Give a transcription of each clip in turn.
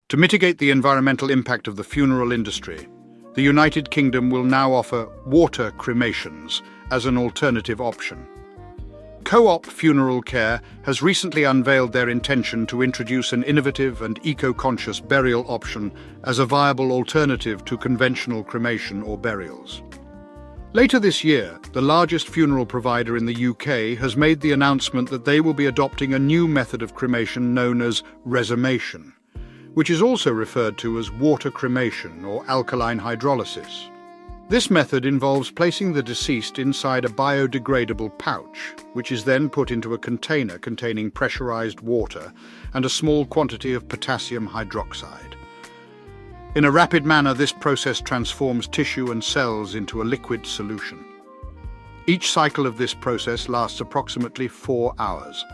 To mitigate the environmental impact of the funeral industry, the United Kingdom will now offer water cremations as an alternative option. Co-op Funeral Care has recently unveiled their intention to introduce an innovative and eco-conscious burial option as a viable alternative to conventional cremation or burials. Later this year, the largest funeral provider in the UK has made the announcement that they will be adopting a new method of cremation known as resomation, which is also referred to as water cremation or alkaline hydrolysis. This method involves placing the deceased inside a biodegradable pouch, which is then put into a container containing pressurized water and a small quantity of potassium hydroxide. In a rapid manner, this process transforms tissue and cells into a liquid solution. Each cycle of this process lasts approximately 4 hours.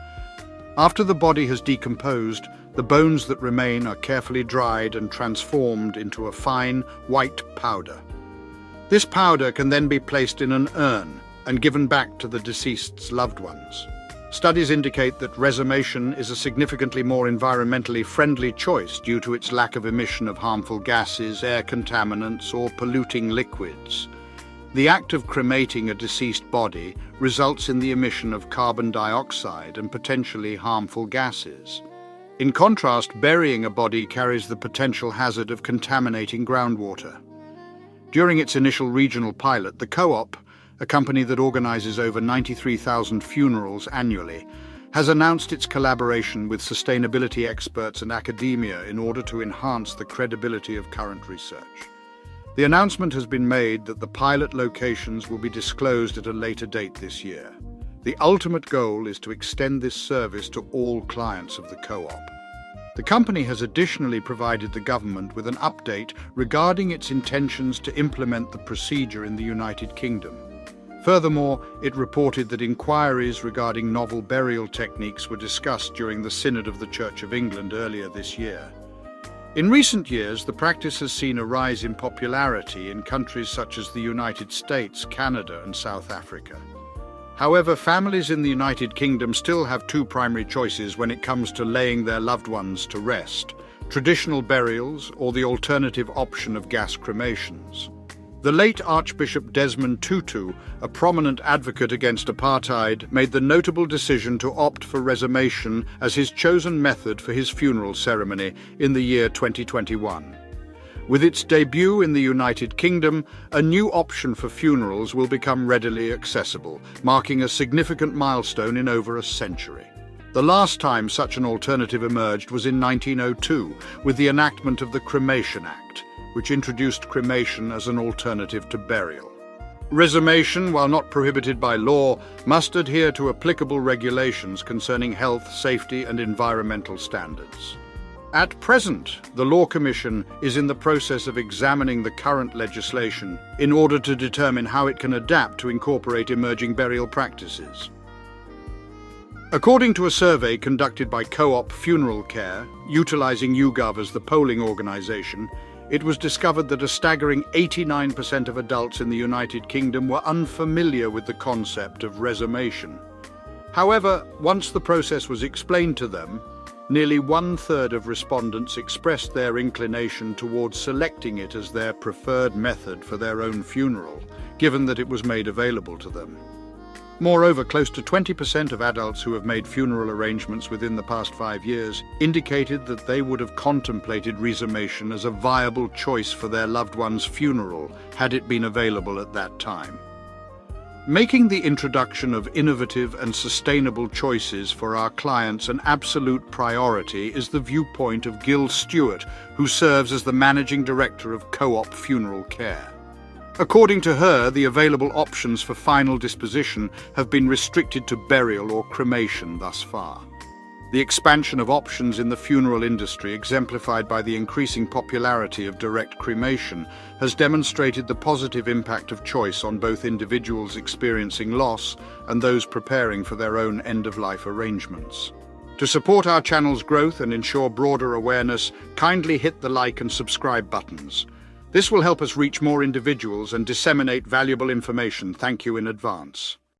After the body has decomposed, the bones that remain are carefully dried and transformed into a fine, white powder. This powder can then be placed in an urn and given back to the deceased's loved ones. Studies indicate that resomation is a significantly more environmentally friendly choice due to its lack of emission of harmful gases, air contaminants, or polluting liquids. The act of cremating a deceased body results in the emission of carbon dioxide and potentially harmful gases. In contrast, burying a body carries the potential hazard of contaminating groundwater. During its initial regional pilot, the Co-op, a company that organizes over 93,000 funerals annually, has announced its collaboration with sustainability experts and academia in order to enhance the credibility of current research. The announcement has been made that the pilot locations will be disclosed at a later date this year. The ultimate goal is to extend this service to all clients of the Co-op. The company has additionally provided the government with an update regarding its intentions to implement the procedure in the United Kingdom. Furthermore, it reported that inquiries regarding novel burial techniques were discussed during the Synod of the Church of England earlier this year. In recent years, the practice has seen a rise in popularity in countries such as the United States, Canada, and South Africa. However, families in the United Kingdom still have two primary choices when it comes to laying their loved ones to rest: traditional burials or the alternative option of gas cremations. The late Archbishop Desmond Tutu, a prominent advocate against apartheid, made the notable decision to opt for resomation as his chosen method for his funeral ceremony in the year 2021. With its debut in the United Kingdom, a new option for funerals will become readily accessible, marking a significant milestone in over a century. The last time such an alternative emerged was in 1902, with the enactment of the Cremation Act, which introduced cremation as an alternative to burial. Resomation, while not prohibited by law, must adhere to applicable regulations concerning health, safety, and environmental standards. At present, the Law Commission is in the process of examining the current legislation in order to determine how it can adapt to incorporate emerging burial practices. According to a survey conducted by Co-op Funeral Care, utilizing YouGov as the polling organization, it was discovered that a staggering 89% of adults in the United Kingdom were unfamiliar with the concept of resomation. However, once the process was explained to them, nearly 1/3 of respondents expressed their inclination towards selecting it as their preferred method for their own funeral, given that it was made available to them. Moreover, close to 20% of adults who have made funeral arrangements within the past 5 years indicated that they would have contemplated resomation as a viable choice for their loved one's funeral had it been available at that time. Making the introduction of innovative and sustainable choices for our clients an absolute priority is the viewpoint of Gil Stewart, who serves as the Managing Director of Co-op Funeral Care. According to her, the available options for final disposition have been restricted to burial or cremation thus far. The expansion of options in the funeral industry, exemplified by the increasing popularity of direct cremation, has demonstrated the positive impact of choice on both individuals experiencing loss and those preparing for their own end-of-life arrangements. To support our channel's growth and ensure broader awareness, kindly hit the like and subscribe buttons. This will help us reach more individuals and disseminate valuable information. Thank you in advance.